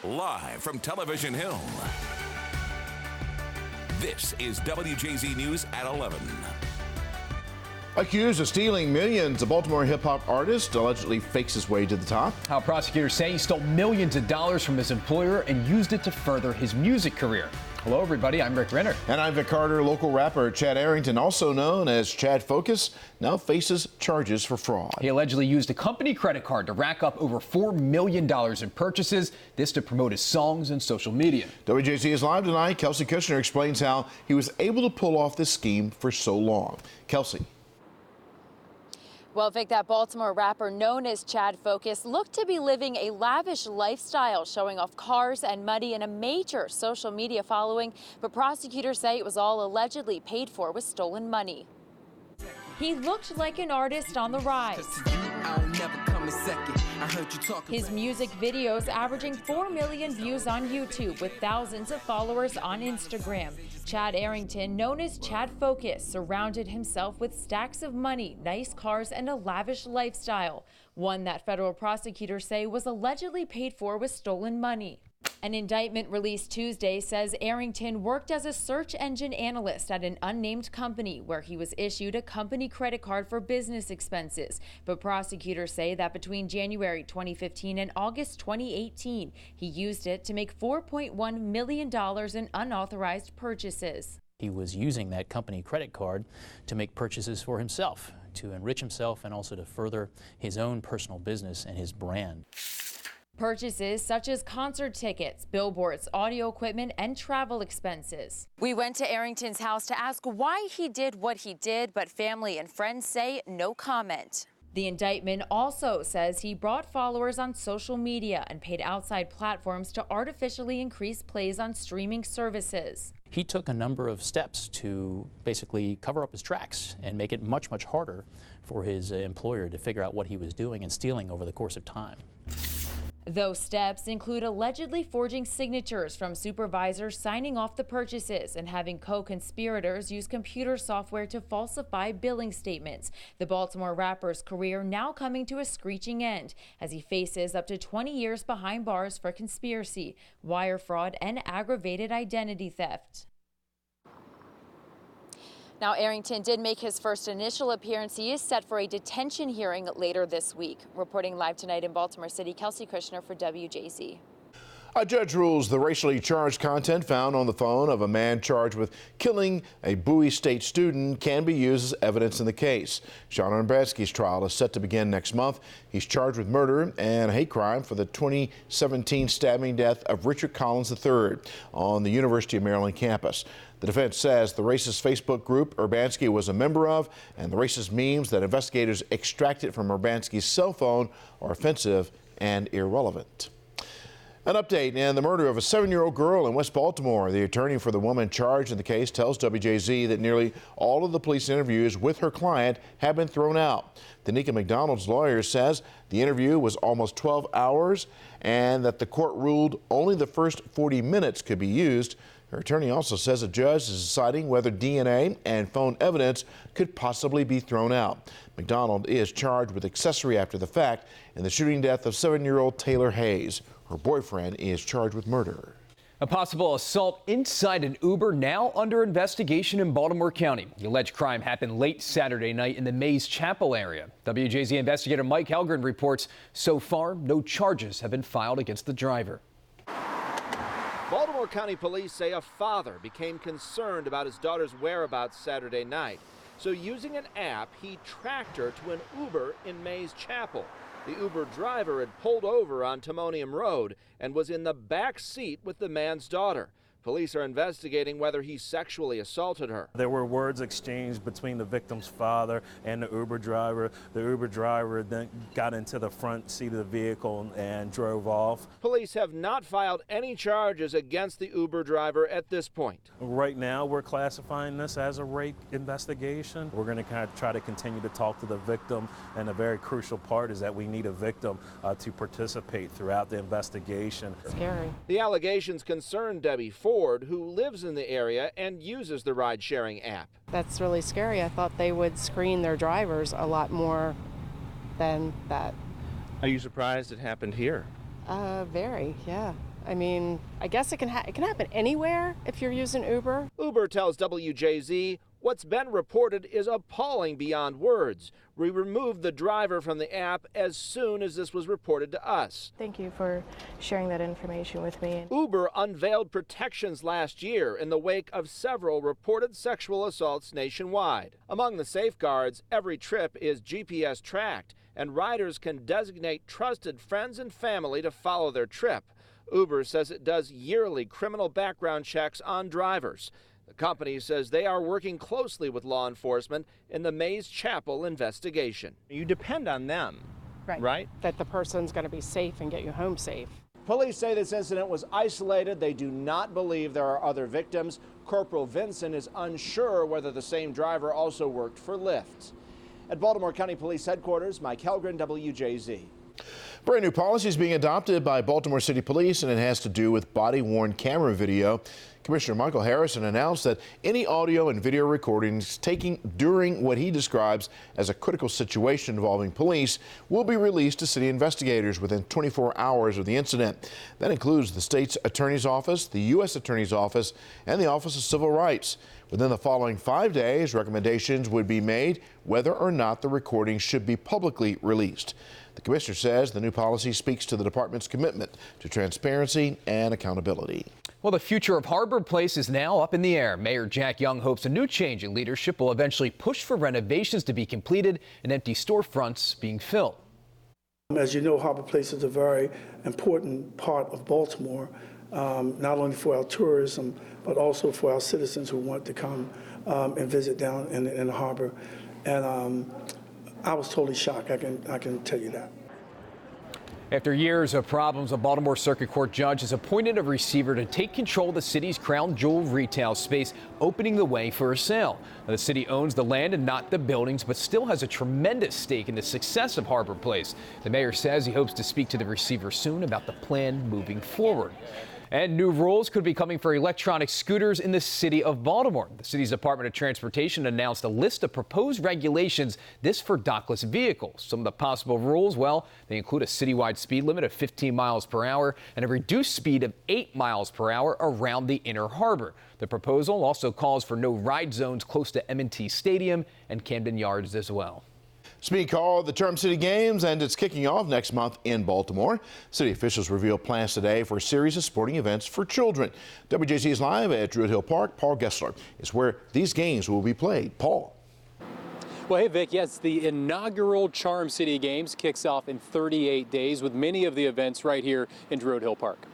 Live from Television Hill, this is WJZ News at 11. Accused of stealing millions, a Baltimore hip-hop artist allegedly fakes his way to the top. How prosecutors say he stole millions of dollars from his employer and used it to further his music career. Hello, everybody. I'm Rick Renner. And I'm Vic Carter. Local rapper Chad Arrington, also known as Chad Focus, now faces charges for fraud. He allegedly used a company credit card to rack up over $4 million in purchases, this to promote his songs and social media. WJZ is live tonight. Kelsey Kushner explains how he was able to pull off this scheme for so long. Kelsey. Well, Vic, that Baltimore rapper known as Chad Focus looked to be living a lavish lifestyle, showing off cars and money and a major social media following. But prosecutors say it was all allegedly paid for with stolen money. He looked like an artist on the rise. His music videos averaging 4 million views on YouTube with thousands of followers on Instagram. Chad Arrington, known as Chad Focus, surrounded himself with stacks of money, nice cars, and a lavish lifestyle. One that federal prosecutors say was allegedly paid for with stolen money. An indictment released Tuesday says Arrington worked as a search engine analyst at an unnamed company where he was issued a company credit card for business expenses. But prosecutors say that between January 2015 and August 2018, he used it to make $4.1 million in unauthorized purchases. He was using that company credit card to make purchases for himself, to enrich himself, and also to further his own personal business and his brand. Purchases such as concert tickets, billboards, audio equipment, and travel expenses. We went to Arrington's house to ask why he did what he did, but family and friends say no comment. The indictment also says he brought followers on social media and paid outside platforms to artificially increase plays on streaming services. He took a number of steps to basically cover up his tracks and make it much, much harder for his employer to figure out what he was doing and stealing over the course of time. Those steps include allegedly forging signatures from supervisors signing off the purchases and having co-conspirators use computer software to falsify billing statements. The Baltimore rapper's career now coming to a screeching end as he faces up to 20 years behind bars for conspiracy, wire fraud, and aggravated identity theft. Now, Arrington did make his first initial appearance. He is set for a detention hearing later this week. Reporting live tonight in Baltimore City, Kelsey Kushner for WJZ. A judge rules the racially charged content found on the phone of a man charged with killing a Bowie State student can be used as evidence in the case. Sean Urbanski's trial is set to begin next month. He's charged with murder and a hate crime for the 2017 stabbing death of Richard Collins III on the University of Maryland campus. The defense says the racist Facebook group Urbanski was a member of and the racist memes that investigators extracted from Urbanski's cell phone are offensive and irrelevant. An update in the murder of a 7-year-old girl in West Baltimore. The attorney for the woman charged in the case tells WJZ that nearly all of the police interviews with her client have been thrown out. Danica McDonald's lawyer says the interview was almost 12 hours and that the court ruled only the first 40 minutes could be used. Her attorney also says a judge is deciding whether DNA and phone evidence could possibly be thrown out. McDonald is charged with accessory after the fact in the shooting death of 7-year-old Taylor Hayes. Her boyfriend is charged with murder. A possible assault inside an Uber now under investigation in Baltimore County. The alleged crime happened late Saturday night in the Mays Chapel area. WJZ investigator Mike Helgren reports so far no charges have been filed against the driver. Baltimore County police say a father became concerned about his daughter's whereabouts Saturday night. So using an app, he tracked her to an Uber in Mays Chapel. The Uber driver had pulled over on Timonium Road and was in the back seat with the man's daughter. Police are investigating whether he sexually assaulted her. There were words exchanged between the victim's father and the Uber driver. The Uber driver then got into the front seat of the vehicle and drove off. Police have not filed any charges against the Uber driver at this point. Right now, we're classifying this as a rape investigation. We're going to kind of try to continue to talk to the victim, and a very crucial part is that we need a victim to participate throughout the investigation. Scary. The allegations concern Debbie Ford, who lives in the area and uses the ride-sharing app. That's really scary. I thought they would screen their drivers a lot more than that. Are you surprised it happened here? Very, yeah. I mean, I guess it can happen anywhere if you're using Uber. Uber tells WJZ what's been reported is appalling beyond words. We removed the driver from the app as soon as this was reported to us. Thank you for sharing that information with me. Uber unveiled protections last year in the wake of several reported sexual assaults nationwide. Among the safeguards, every trip is GPS tracked, and riders can designate trusted friends and family to follow their trip. Uber says it does yearly criminal background checks on drivers. The company says they are working closely with law enforcement in the Mays Chapel investigation. You depend on them, right? That the person's going to be safe and get you home safe. Police say this incident was isolated. They do not believe there are other victims. Corporal Vinson is unsure whether the same driver also worked for Lyft. At Baltimore County Police Headquarters, Mike Helgren, WJZ. Brand new policy is being adopted by Baltimore City Police, and it has to do with body-worn camera video. Commissioner Michael Harrison announced that any audio and video recordings taken during what he describes as a critical situation involving police will be released to city investigators within 24 hours of the incident. That includes the state's attorney's office, the U.S. Attorney's Office, and the Office of Civil Rights. Within the following 5 days, recommendations would be made whether or not the recording should be publicly released. The commissioner says the new policy speaks to the department's commitment to transparency and accountability. Well, the future of Harbor Place is now up in the air. Mayor Jack Young hopes a new change in leadership will eventually push for renovations to be completed and empty storefronts being filled. As you know, Harbor Place is a very important part of Baltimore, not only for our tourism, but also for our citizens who want to come and visit down in the harbor. And I was totally shocked, I can tell you that. After years of problems, a Baltimore Circuit Court judge has appointed a receiver to take control of the city's crown jewel retail space, opening the way for a sale. Now, the city owns the land and not the buildings, but still has a tremendous stake in the success of Harbor Place. The mayor says he hopes to speak to the receiver soon about the plan moving forward. And new rules could be coming for electronic scooters in the city of Baltimore. The city's Department of Transportation announced a list of proposed regulations, this for dockless vehicles. Some of the possible rules, well, they include a citywide speed limit of 15 miles per hour and a reduced speed of 8 miles per hour around the inner harbor. The proposal also calls for no ride zones close to M&T Stadium and Camden Yards as well. It's being called the Charm City Games, and it's kicking off next month in Baltimore. City officials reveal plans today for a series of sporting events for children. WJZ is live at Druid Hill Park. Paul Gessler is where these games will be played. Paul. Well, hey, Vic, yes, the inaugural Charm City Games kicks off in 38 days with many of the events right here in Druid Hill Park.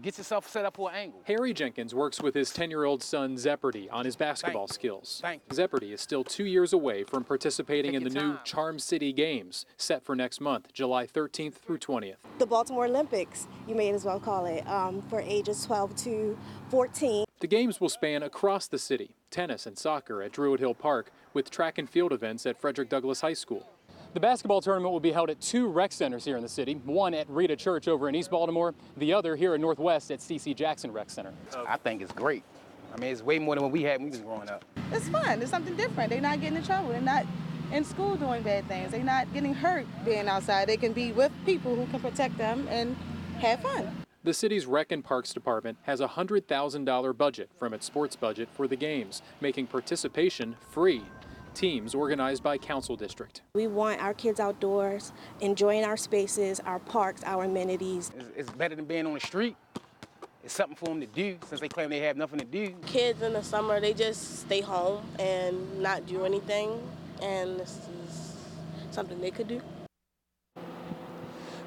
Get yourself set up for an angle. Harry Jenkins works with his 10-year-old son, Zeppardy, on his basketball skills. Zeppardy is still 2 years away from participating in the new Charm City Games, set for next month, July 13th through 20th. The Baltimore Olympics, you may as well call it, for ages 12 to 14. The games will span across the city, tennis and soccer at Druid Hill Park, with track and field events at Frederick Douglass High School. The basketball tournament will be held at 2 rec centers here in the city, one at Rita Church over in East Baltimore, the other here in Northwest at C.C. Jackson Rec Center. I think it's great. I mean, it's way more than what we had when we was growing up. It's fun. It's something different. They're not getting in trouble. They're not in school doing bad things. They're not getting hurt being outside. They can be with people who can protect them and have fun. The city's Rec and Parks Department has a $100,000 budget from its sports budget for the games, making participation free. Teams organized by council district. We want our kids outdoors, enjoying our spaces, our parks, our amenities. It's better than being on the street. It's something for them to do since they claim they have nothing to do. Kids in the summer, they just stay home and not do anything, and this is something they could do.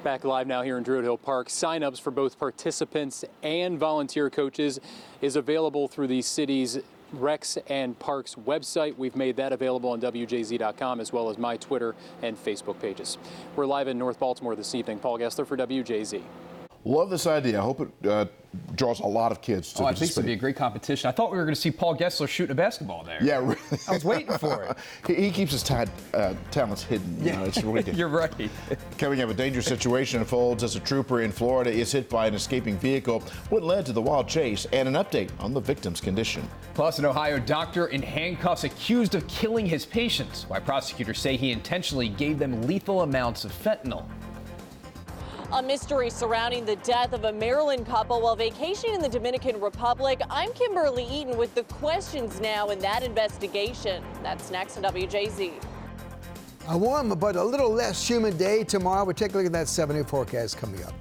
Back live now here in Druid Hill Park. Sign-ups for both participants and volunteer coaches is available through the city's Recs and Parks website. We've made that available on WJZ.com as well as my Twitter and Facebook pages. We're live in North Baltimore this evening. Paul Gessler for WJZ. Love this idea. I hope it draws a lot of kids to participate. I think it's going to be a great competition. I thought we were going to see Paul Gessler shooting a basketball there. Yeah, really. I was waiting for it. He keeps his talents hidden. You know, it's really good. You're right. Coming up, a dangerous situation unfolds as a trooper in Florida is hit by an escaping vehicle. What led to the wild chase, and an update on the victim's condition. Plus, an Ohio doctor in handcuffs accused of killing his patients. Why prosecutors say he intentionally gave them lethal amounts of fentanyl. A mystery surrounding the death of a Maryland couple while vacationing in the Dominican Republic. I'm Kimberly Eaton with the questions now in that investigation. That's next on WJZ. A warm but a little less humid day tomorrow. We'll take a look at that 7-day forecast coming up.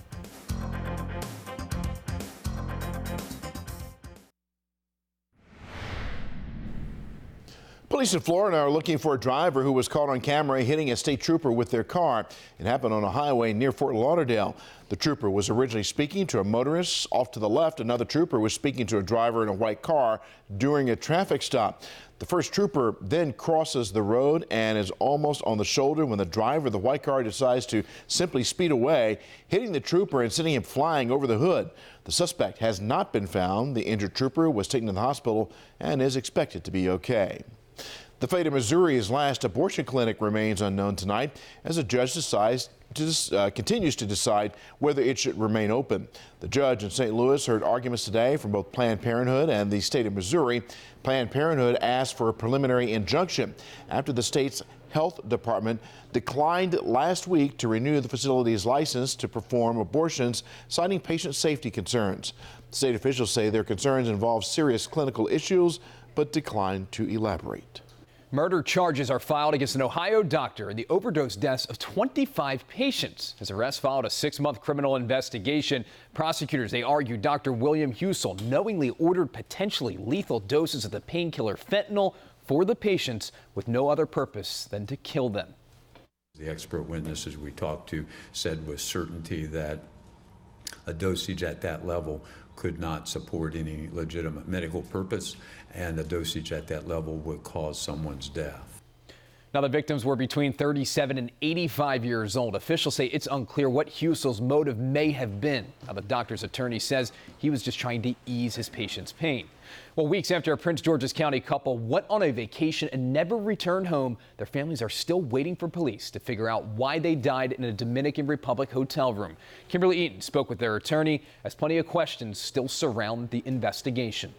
Police in Florida are looking for a driver who was caught on camera hitting a state trooper with their car. It happened on a highway near Fort Lauderdale. The trooper was originally speaking to a motorist. Off to the left, another trooper was speaking to a driver in a white car during a traffic stop. The first trooper then crosses the road and is almost on the shoulder when the driver of the white car decides to simply speed away, hitting the trooper and sending him flying over the hood. The suspect has not been found. The injured trooper was taken to the hospital and is expected to be okay. The fate of Missouri's last abortion clinic remains unknown tonight as a judge continues to decide whether it should remain open. The judge in St. Louis heard arguments today from both Planned Parenthood and the state of Missouri. Planned Parenthood asked for a preliminary injunction after the state's health department declined last week to renew the facility's license to perform abortions, citing patient safety concerns. State officials say their concerns involve serious clinical issues, but declined to elaborate. Murder charges are filed against an Ohio doctor in the overdose deaths of 25 patients. His arrest followed a 6-month criminal investigation. Prosecutors, they argue Dr. William Husel knowingly ordered potentially lethal doses of the painkiller fentanyl for the patients with no other purpose than to kill them. The expert witnesses we talked to said with certainty that a dosage at that level could not support any legitimate medical purpose, and a dosage at that level would cause someone's death. Now, the victims were between 37 and 85 years old. Officials say it's unclear what Husel's motive may have been. Now, the doctor's attorney says he was just trying to ease his patient's pain. Well, weeks after a Prince George's County couple went on a vacation and never returned home, their families are still waiting for police to figure out why they died in a Dominican Republic hotel room. Kimberly Eaton spoke with their attorney as plenty of questions still surround the investigation.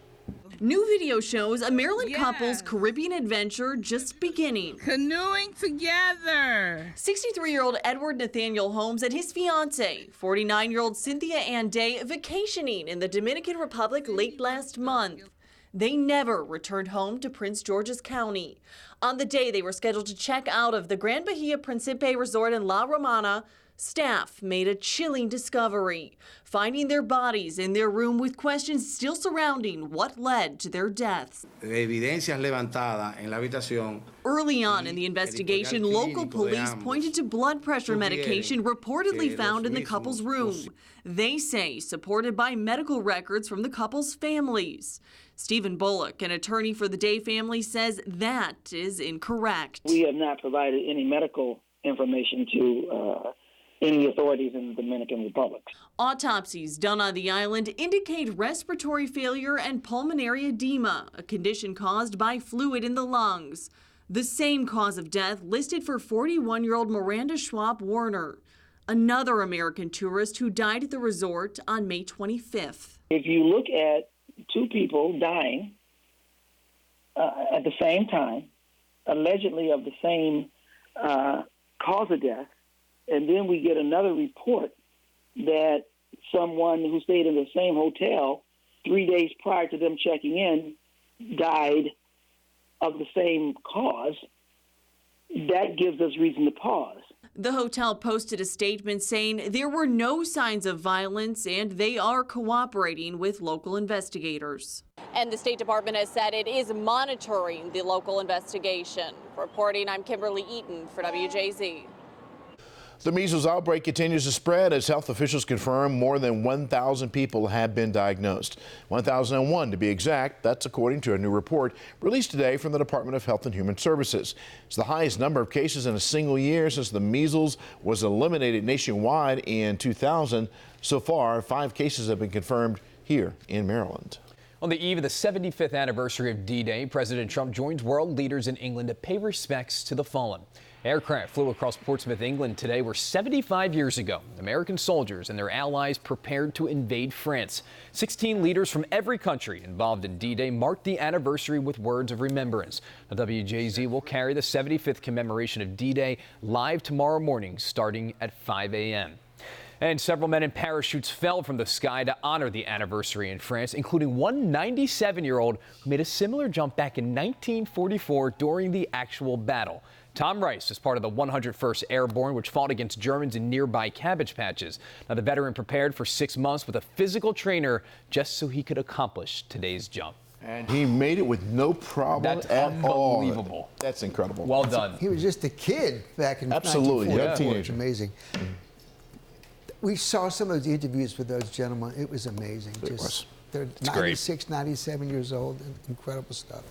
New video shows a Maryland couple's Caribbean adventure just beginning. Canoeing together. 63-year-old Edward Nathaniel Holmes and his fiancée, 49-year-old Cynthia Ann Day, vacationing in the Dominican Republic late last month. They never returned home to Prince George's County. On the day they were scheduled to check out of the Grand Bahia Principe Resort in La Romana, staff made a chilling discovery, finding their bodies in their room with questions still surrounding what led to their deaths. Evidencias levantadas en la habitación. Early on in the investigation, local police pointed to blood pressure medication reportedly found in the couple's room. They say supported by medical records from the couple's families. Stephen Bullock, an attorney for the Day family, says that is incorrect. We have not provided any medical information to any authorities in the Dominican Republic. Autopsies done on the island indicate respiratory failure and pulmonary edema, a condition caused by fluid in the lungs. The same cause of death listed for 41-year-old Miranda Schwab Warner, another American tourist who died at the resort on May 25th. If you look at two people dying at the same time, allegedly of the same cause of death, and then we get another report that someone who stayed in the same hotel 3 days prior to them checking in died of the same cause, that gives us reason to pause. The hotel posted a statement saying there were no signs of violence and they are cooperating with local investigators. And the State Department has said it is monitoring the local investigation. Reporting, I'm Kimberly Eaton for WJZ. The measles outbreak continues to spread as health officials confirm more than 1,000 people have been diagnosed. 1,001 to be exact. That's according to a new report released today from the Department of Health and Human Services. It's the highest number of cases in a single year since the measles was eliminated nationwide in 2000. So far, 5 cases have been confirmed here in Maryland. On the eve of the 75th anniversary of D-Day, President Trump joins world leaders in England to pay respects to the fallen. Aircraft flew across Portsmouth, England today, where 75 years ago, American soldiers and their allies prepared to invade France. 16 leaders from every country involved in D-Day marked the anniversary with words of remembrance. Now, WJZ will carry the 75th commemoration of D-Day live tomorrow morning, starting at 5 a.m. And several men in parachutes fell from the sky to honor the anniversary in France, including one 97-year-old who made a similar jump back in 1944 during the actual battle. Tom Rice is part of the 101st Airborne, which fought against Germans in nearby cabbage patches. Now, the veteran prepared for 6 months with a physical trainer just so he could accomplish today's jump. And he made it with no problem That's at all. unbelievable. That's incredible. Well done. He was just a kid back in Absolutely, 1944. yeah, teenager. It's amazing. We saw some of those interviews with those gentlemen. It was amazing. They're 96, 97 years old. Incredible stuff.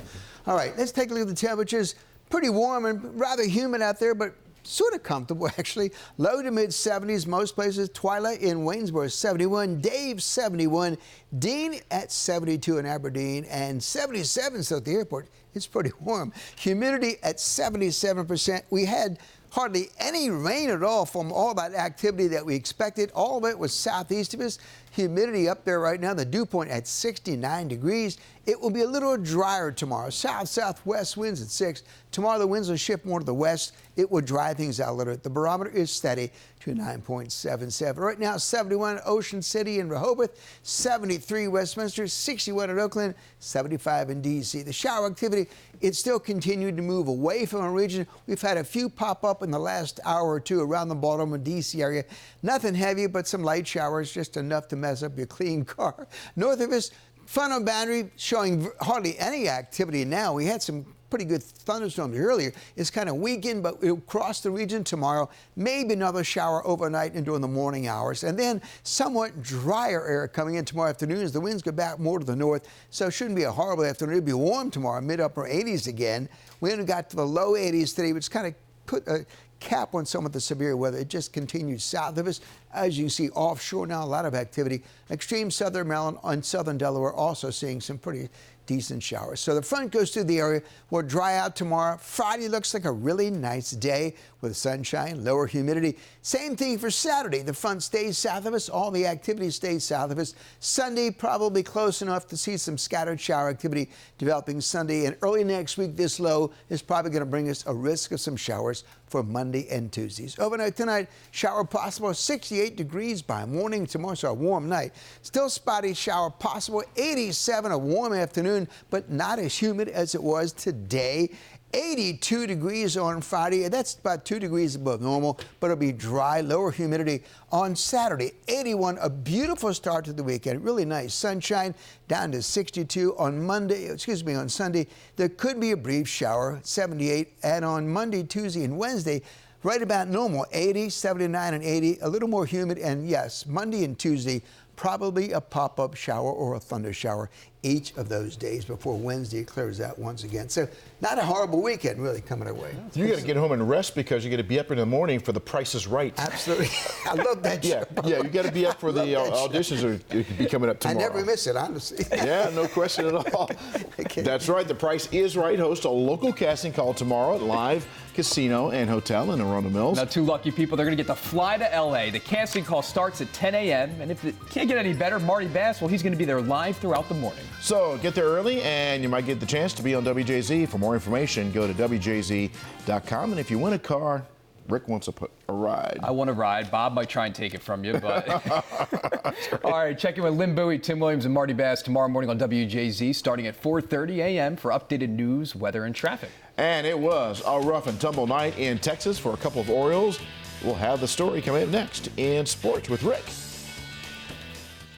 All right, let's take a look at the temperatures. Pretty warm and rather humid out there, but sort of comfortable, actually. Low to mid 70s most places. Twilight in Waynesboro, 71. Dave, 71. Dean at 72 in Aberdeen and 77 so at the airport. It's pretty warm. Humidity at 77%. We had hardly any rain at all from all that activity that we expected. All of it was southeast of us. Humidity up there right now, the dew point at 69 degrees. It will be a little drier tomorrow. South-southwest winds at 6. Tomorrow the winds will shift more to the west. It will dry things out a little bit. The barometer is steady to 9.77. Right now, 71 at Ocean City and Rehoboth, 73 Westminster, 61 at Oakland, 75 in D.C. The shower activity, it's still continued to move away from our region. We've had a few pop up in the last hour or two around the Baltimore, D.C. area. Nothing heavy, but some light showers, just enough to mess up your clean car. North of us, frontal boundary showing hardly any activity now. We had some pretty good thunderstorms earlier. It's kind of weakened, but it'll cross the region tomorrow. Maybe another shower overnight and during the morning hours. And then somewhat drier air coming in tomorrow afternoon as the winds go back more to the north. So it shouldn't be a horrible afternoon. It'll be warm tomorrow, mid-upper 80s again. We only got to the low 80s today, which kind of put a cap on some of the severe weather. It just continues south of us. As you see offshore now, a lot of activity. Extreme southern Maryland and southern Delaware also seeing some pretty decent showers. So the front goes through the area. We'll dry out tomorrow. Friday looks like a really nice day with sunshine, lower humidity. Same thing for Saturday. The front stays south of us. All the activity stays south of us. Sunday, probably close enough to see some scattered shower activity developing Sunday. And early next week, this low is probably going to bring us a risk of some showers for Monday and Tuesdays. Overnight tonight, shower possible, 68 degrees by morning. Tomorrow's a warm night. Still spotty shower possible, 87, a warm afternoon, but not as humid as it was today. 82 degrees on Friday. That's about 2 degrees above normal, but it'll be dry, lower humidity on Saturday. 81, a beautiful start to the weekend. Really nice sunshine, down to 62 on on Sunday. There could be a brief shower, 78, and on Monday, Tuesday, and Wednesday, right about normal, 80, 79, and 80, a little more humid, and yes, Monday and Tuesday, probably a pop-up shower or a thunder shower each of those days before Wednesday it clears out once again. So not a horrible weekend really coming our way. You got to get home and rest because you got to be up in the morning for The Price is Right. Absolutely. I love that show. Yeah, you got to be up for the auditions that could be coming up tomorrow. I never miss it, honestly. Yeah, no question at all. Okay. That's right. The Price is Right hosts a local casting call tomorrow at Live Casino and Hotel in Arundel Mills. Now, 2 lucky people, they're going to get to fly to L.A. The casting call starts at 10 a.m. And if it can't get any better, Marty Bass, well, he's going to be there live throughout the morning. So get there early and you might get the chance to be on WJZ. For more information, go to WJZ.com. And if you win a car, Rick wants a ride. I want a ride. Bob might try and take it from you, but... All right, check in with Lynn Bowie, Tim Williams, and Marty Bass tomorrow morning on WJZ, starting at 4:30 a.m. for updated news, weather, and traffic. And it was a rough and tumble night in Texas for a couple of Orioles. We'll have the story coming up next in Sports with Rick.